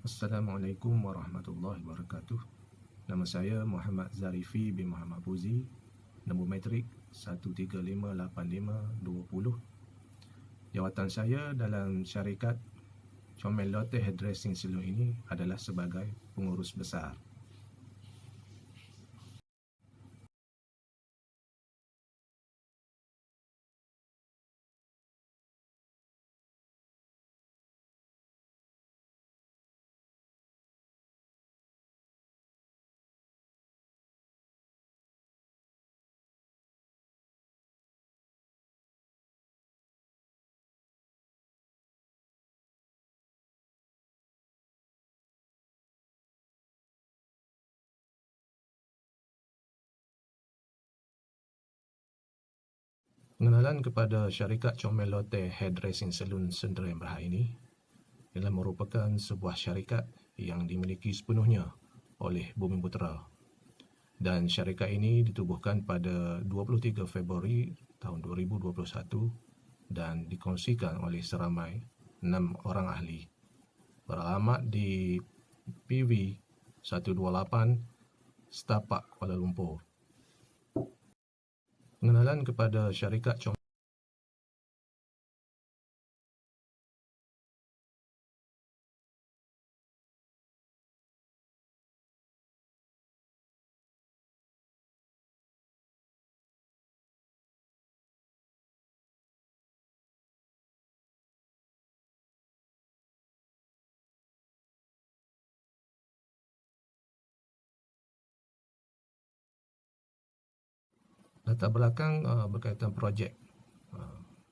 Assalamualaikum warahmatullahi wabarakatuh. Nama saya Muhammad Zarifi bin Muhammad Fuzi. Nombor metrik 1358520. Jawatan saya dalam syarikat Comel Lotte Hairdressing Salon ini adalah sebagai pengurus besar. Pengenalan kepada syarikat Comel Lotte Hairdressing Salon Sdn Bhd ini ialah merupakan sebuah syarikat yang dimiliki sepenuhnya oleh Bumiputera, dan syarikat ini ditubuhkan pada 23 Februari tahun 2021 dan dikongsikan oleh seramai 6 orang ahli. Beralamat di PV 128 Setapak, Kuala Lumpur. Pengenalan kepada syarikat latar belakang berkaitan projek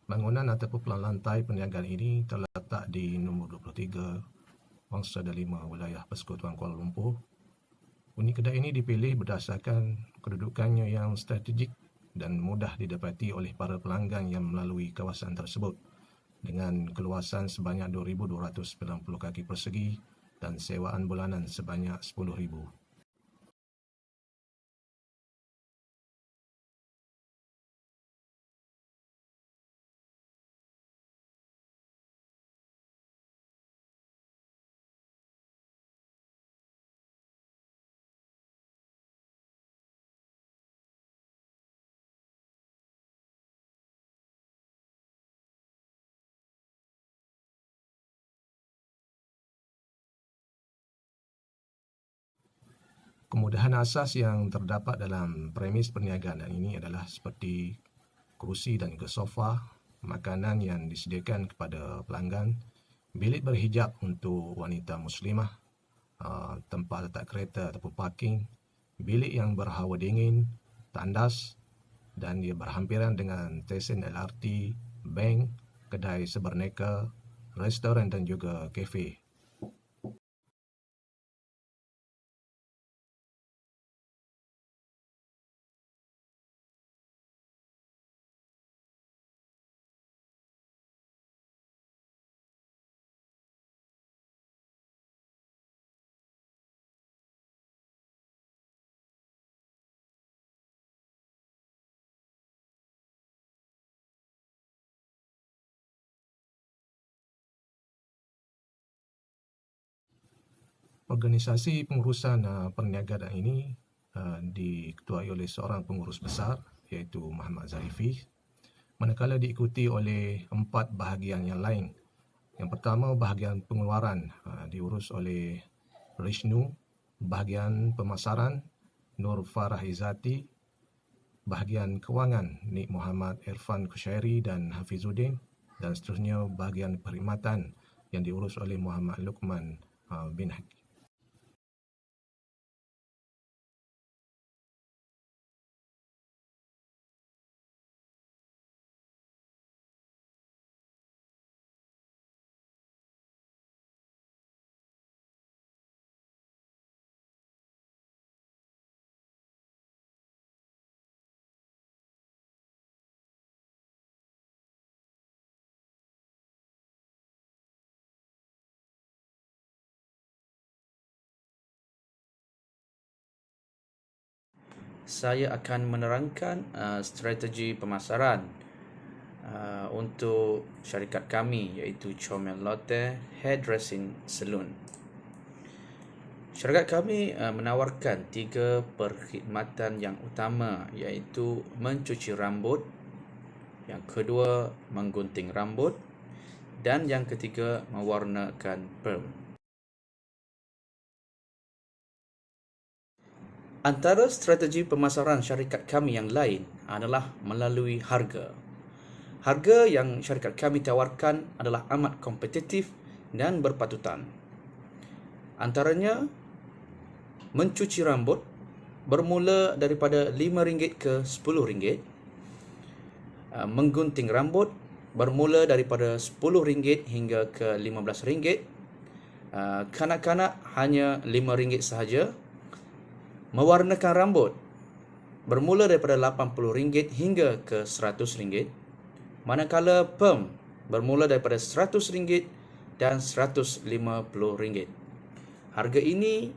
bangunan ataupun pelan lantai perniagaan ini terletak di nombor 23 Wangsa Delima, wilayah Persekutuan Kuala Lumpur. Unit kedai ini dipilih berdasarkan kedudukannya yang strategik dan mudah didapati oleh para pelanggan yang melalui kawasan tersebut, dengan keluasan sebanyak 2,290 kaki persegi dan sewaan bulanan sebanyak 10,000. Kemudahan asas yang terdapat dalam premis perniagaan ini adalah seperti kerusi dan juga sofa, makanan yang disediakan kepada pelanggan, bilik berhijab untuk wanita muslimah, tempat letak kereta ataupun parking, bilik yang berhawa dingin, tandas, dan dia berhampiran dengan stesen LRT, bank, kedai seberneka, restoran dan juga kafe. Organisasi pengurusan perniagaan ini diketuai oleh seorang pengurus besar iaitu Muhammad Zarifi, manakala diikuti oleh 4 bahagian yang lain. Yang pertama, bahagian pengeluaran diurus oleh Rishnu, bahagian pemasaran Nur Farah Izzati, bahagian kewangan Nik Muhammad Irfan Kushairi dan Hafizuddin, dan seterusnya bahagian perkhidmatan yang diurus oleh Muhammad Luqman bin Hakim. Saya akan menerangkan strategi pemasaran untuk syarikat kami, iaitu Comel Lotte Hairdressing Salon. Syarikat kami menawarkan 3 perkhidmatan yang utama, iaitu mencuci rambut, yang kedua menggunting rambut, dan yang ketiga mewarnakan perm. Antara strategi pemasaran syarikat kami yang lain adalah melalui harga. Harga yang syarikat kami tawarkan adalah amat kompetitif dan berpatutan. Antaranya, mencuci rambut bermula daripada RM5 ke RM10. Menggunting rambut bermula daripada RM10 hingga ke RM15. Kanak-kanak hanya RM5 sahaja. Mewarnakan rambut bermula daripada RM80 hingga ke RM100. Manakala perm bermula daripada RM100 dan RM150. Harga ini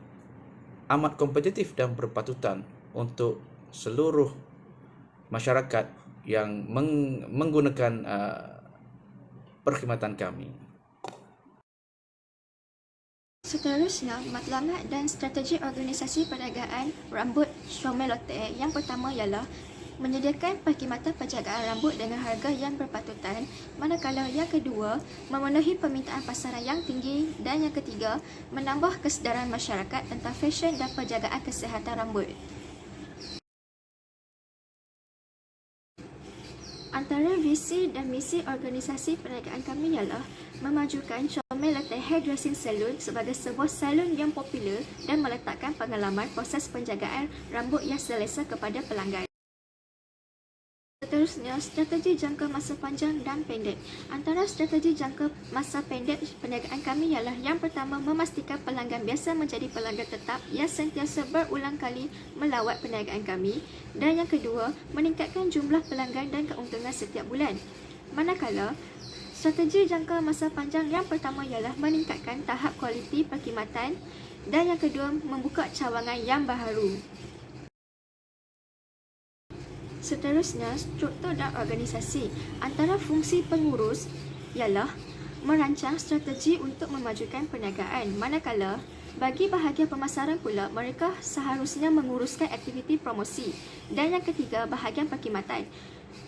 amat kompetitif dan berpatutan untuk seluruh masyarakat yang menggunakan perkhidmatan kami. Seterusnya, matlamat dan strategi organisasi perniagaan rambut Syomel Lotte yang pertama ialah menyediakan perkhidmatan penjagaan rambut dengan harga yang berpatutan, manakala yang kedua, memenuhi permintaan pasaran yang tinggi, dan yang ketiga, menambah kesedaran masyarakat tentang fashion dan penjagaan kesihatan rambut. Antara visi dan misi organisasi perniagaan kami ialah memajukan Syomel Lotte Hairdressing Salon sebagai sebuah salon yang popular dan meletakkan pengalaman proses penjagaan rambut yang selesa kepada pelanggan. Seterusnya, strategi jangka masa panjang dan pendek. Antara strategi jangka masa pendek perniagaan kami ialah yang pertama, memastikan pelanggan biasa menjadi pelanggan tetap yang sentiasa berulang kali melawat perniagaan kami, dan yang kedua, meningkatkan jumlah pelanggan dan keuntungan setiap bulan. Manakala, strategi jangka masa panjang yang pertama ialah meningkatkan tahap kualiti perkhidmatan, dan yang kedua, membuka cawangan yang baharu. Seterusnya, struktur dan organisasi. Antara fungsi pengurus ialah merancang strategi untuk memajukan perniagaan, manakala bagi bahagian pemasaran pula, mereka seharusnya menguruskan aktiviti promosi, dan yang ketiga, bahagian perkhidmatan.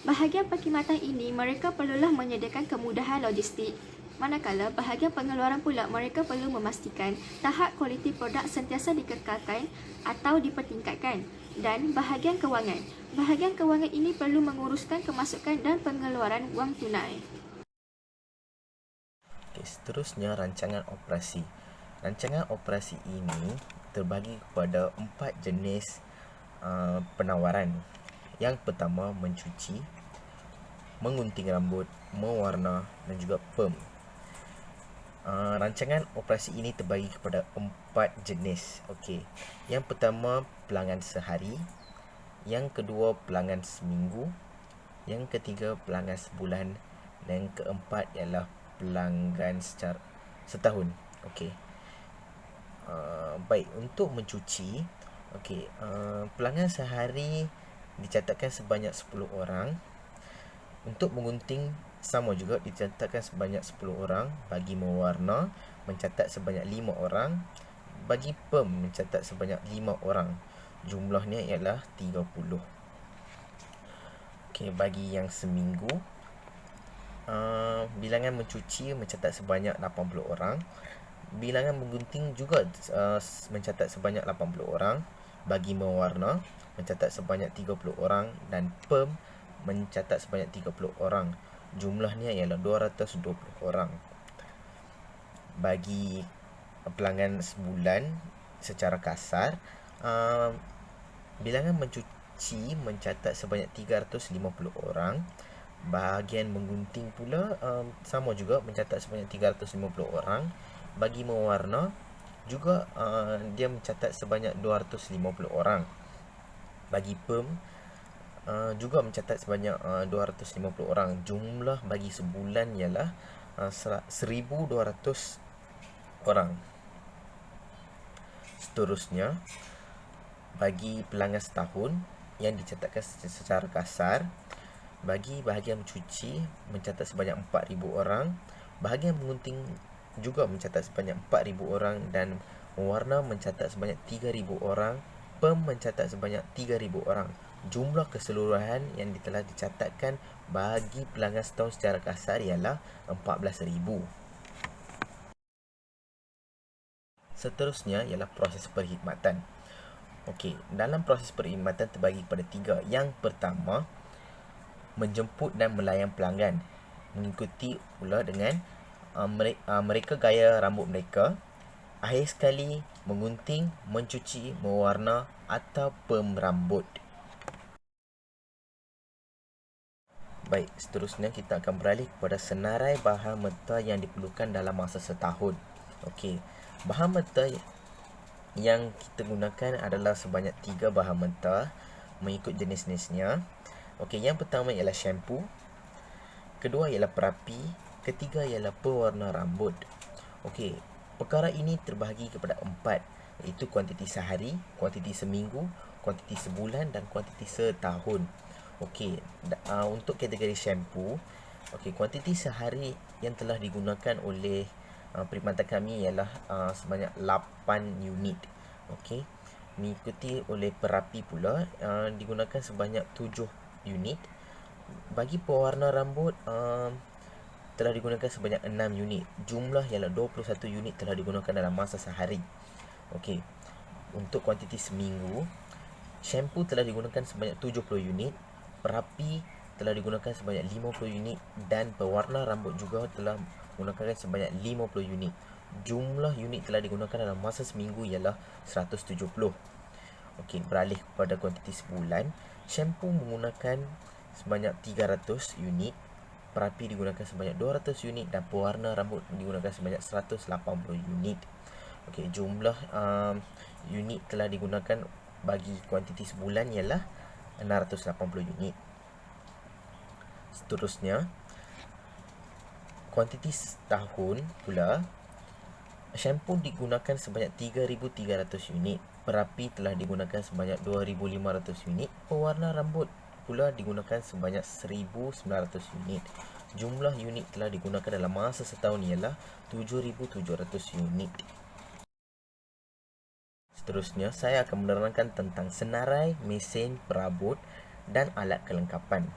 Bahagian perkhidmatan ini mereka perlulah menyediakan kemudahan logistik, manakala bahagian pengeluaran pula mereka perlu memastikan tahap kualiti produk sentiasa dikekalkan atau dipertingkatkan. Dan bahagian kewangan. Bahagian kewangan ini perlu menguruskan kemasukan dan pengeluaran wang tunai. Seterusnya, rancangan operasi. Rancangan operasi ini terbagi kepada 4 jenis penawaran. Yang pertama, mencuci, menggunting rambut, mewarna dan juga perm. Rancangan operasi ini terbagi kepada 4 jenis. Okey. Yang pertama, pelanggan sehari. Yang kedua, pelanggan seminggu. Yang ketiga, pelanggan sebulan. Dan yang keempat ialah pelanggan secara setahun. Okey. Baik, untuk mencuci, okey, pelanggan sehari dicatatkan sebanyak 10 orang. Untuk menggunting sama juga, dicatatkan sebanyak 10 orang. Bagi mewarna, mencatat sebanyak 5 orang. Bagi perm, mencatat sebanyak 5 orang. Jumlahnya ialah 30. Okey, bagi yang seminggu, bilangan mencuci mencatat sebanyak 80 orang. Bilangan menggunting juga mencatat sebanyak 80 orang. Bagi mewarna, mencatat sebanyak 30 orang. Dan perm mencatat sebanyak 30 orang. Jumlahnya ialah 220 orang. Bagi pelanggan sebulan, secara kasar, bilangan mencuci mencatat sebanyak 350 orang. Bahagian menggunting pula sama juga, mencatat sebanyak 350 orang. Bagi mewarna juga dia mencatat sebanyak 250 orang. Bagi perm juga mencatat sebanyak 250 orang. Jumlah bagi sebulan ialah 1,200 orang. Seterusnya, bagi pelanggan setahun yang dicatatkan secara kasar, bagi bahagian mencuci mencatat sebanyak 4,000 orang. Bahagian menggunting juga mencatat sebanyak 4,000 orang. Dan mewarna mencatat sebanyak 3,000 orang, perm mencatat sebanyak 3,000 orang. Jumlah keseluruhan yang telah dicatatkan bagi pelanggan setahun secara kasar ialah 14,000. Seterusnya ialah proses perkhidmatan. Okey, dalam proses perkhidmatan terbagi kepada 3. Yang pertama, menjemput dan melayan pelanggan. Mengikuti pula dengan mereka gaya rambut mereka. Akhir sekali, menggunting, mencuci, mewarna atau perm rambut. Baik, seterusnya kita akan beralih kepada senarai bahan mentah yang diperlukan dalam masa setahun. Okey, bahan mentah yang kita gunakan adalah sebanyak 3 bahan mentah mengikut jenis-jenisnya. Okey, yang pertama ialah shampoo, kedua ialah perapi, ketiga ialah pewarna rambut. Okey, perkara ini terbahagi kepada 4, iaitu kuantiti sehari, kuantiti seminggu, kuantiti sebulan dan kuantiti setahun. Okey, untuk kategori shampoo, okey, kuantiti sehari yang telah digunakan oleh perkhidmatan kami ialah sebanyak 8 unit. Okey, mengikuti oleh perapi pula digunakan sebanyak 7 unit. Bagi pewarna rambut telah digunakan sebanyak 6 unit. Jumlah ialah 21 unit telah digunakan dalam masa sehari. Okey, untuk kuantiti seminggu, shampoo telah digunakan sebanyak 70 unit, perapi telah digunakan sebanyak 50 unit dan pewarna rambut juga telah menggunakan sebanyak 50 unit. Jumlah unit telah digunakan dalam masa seminggu ialah 170. Okey, beralih kepada kuantiti sebulan, shampoo menggunakan sebanyak 300 unit, perapi digunakan sebanyak 200 unit dan pewarna rambut digunakan sebanyak 180 unit. Okey, jumlah unit telah digunakan bagi kuantiti sebulan ialah 680 unit. Seterusnya, kuantiti setahun pula, shampoo digunakan sebanyak 3,300 unit, perapi telah digunakan sebanyak 2,500 unit, pewarna rambut pula digunakan sebanyak 1,900 unit. Jumlah unit telah digunakan dalam masa setahun ialah 7,700 unit. Seterusnya, saya akan menerangkan tentang senarai, mesin, perabot dan alat kelengkapan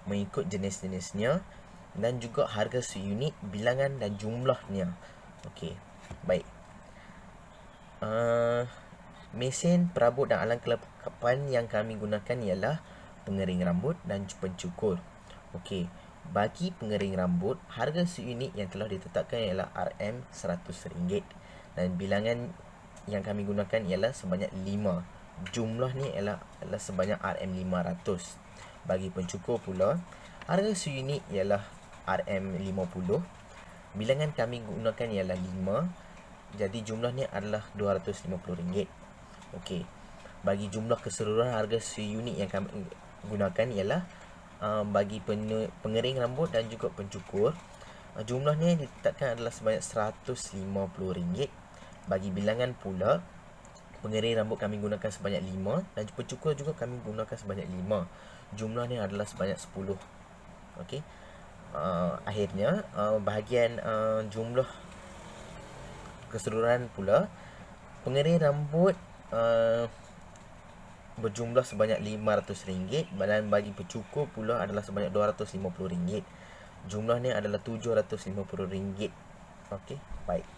mengikut jenis-jenisnya dan juga harga seunit, bilangan dan jumlahnya. Okey, baik. Mesin, perabot dan alat kelengkapan yang kami gunakan ialah pengering rambut dan pencukur. Okey, bagi pengering rambut, harga seunit yang telah ditetapkan ialah RM100 dan bilangan yang kami gunakan ialah sebanyak 5. Jumlah ni ialah sebanyak RM500. Bagi pencukur pula, harga seunit ialah RM50. Bilangan kami gunakan ialah 5. Jadi jumlah ni adalah RM250. Okey. Bagi jumlah keseluruhan harga seunit yang kami gunakan ialah bagi pengering rambut dan juga pencukur, jumlahnya ditetapkan adalah sebanyak RM150. Bagi bilangan pula, pengering rambut kami gunakan sebanyak 5 dan pencukur juga kami gunakan sebanyak 5. Jumlahnya adalah sebanyak 10. Okey. Akhirnya bahagian jumlah keseluruhan pula, pengering rambut berjumlah sebanyak RM500 dan bagi pencukur pula adalah sebanyak RM250. Jumlahnya adalah RM750. Okey, baik.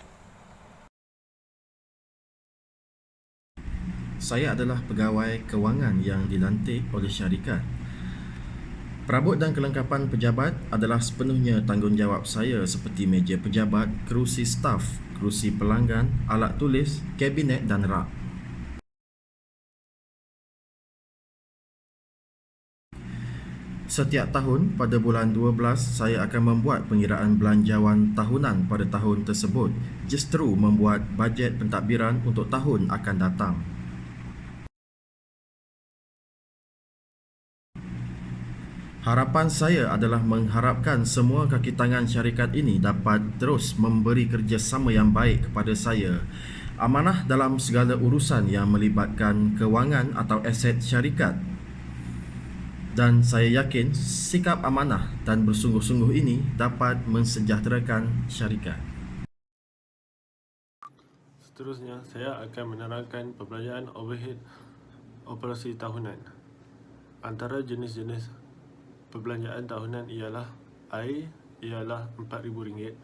Saya adalah pegawai kewangan yang dilantik oleh syarikat. Perabot dan kelengkapan pejabat adalah sepenuhnya tanggungjawab saya seperti meja pejabat, kerusi staf, kerusi pelanggan, alat tulis, kabinet dan rak. Setiap tahun pada bulan 12 saya akan membuat pengiraan belanjawan tahunan pada tahun tersebut, justru membuat bajet pentadbiran untuk tahun akan datang. Harapan saya adalah mengharapkan semua kaki tangan syarikat ini dapat terus memberi kerjasama yang baik kepada saya. Amanah dalam segala urusan yang melibatkan kewangan atau aset syarikat. Dan saya yakin sikap amanah dan bersungguh-sungguh ini dapat mensejahterakan syarikat. Seterusnya, saya akan menerangkan perbelanjaan overhead operasi tahunan. Antara jenis-jenis perbelanjaan tahunan ialah air ialah RM4,000,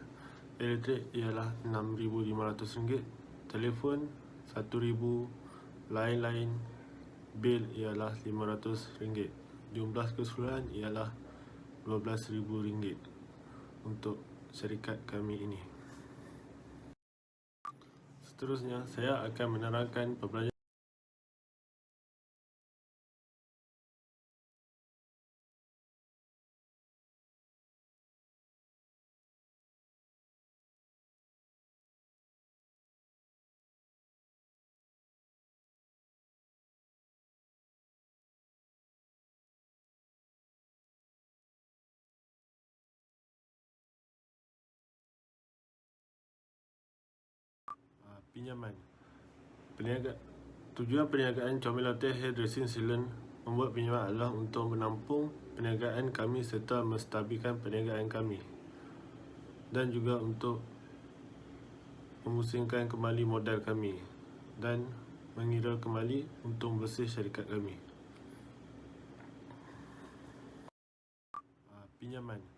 elektrik ialah RM6,500, telefon RM1,000, lain-lain bil ialah RM500. Jumlah keseluruhan ialah RM12,000 untuk syarikat kami ini. Seterusnya, saya akan menerangkan perbelanjaan pinjaman. Tujuan perniagaan Comel Hotel Hairdressing Salon membuat pinjaman adalah untuk menampung perniagaan kami serta menstabilkan perniagaan kami, dan juga untuk memusingkan kembali modal kami dan mengira kembali untung bersih syarikat kami. Pinjaman.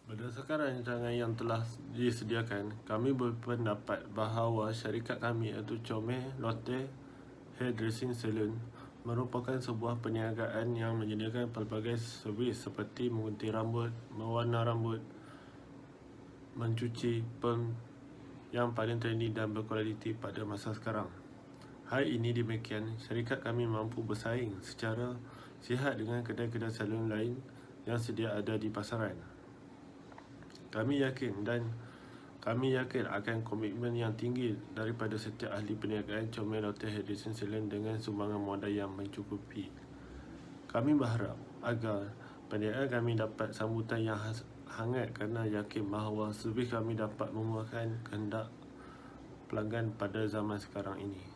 Berdasarkan rancangan yang telah disediakan, kami berpendapat bahawa syarikat kami iaitu Comel Lotte Hairdressing Salon merupakan sebuah perniagaan yang menyediakan pelbagai servis seperti menggunting rambut, mewarna rambut, mencuci, perm yang paling trendy dan berkualiti pada masa sekarang. Hal ini demikian, syarikat kami mampu bersaing secara sihat dengan kedai-kedai salon lain yang sedia ada di pasaran. Kami yakin akan komitmen yang tinggi daripada setiap ahli perniagaan Comel Hotel Hairdressing Salon dengan sumbangan modal yang mencukupi. Kami berharap agar perniagaan kami dapat sambutan yang hangat kerana yakin bahawa servis kami dapat memuaskan kehendak pelanggan pada zaman sekarang ini.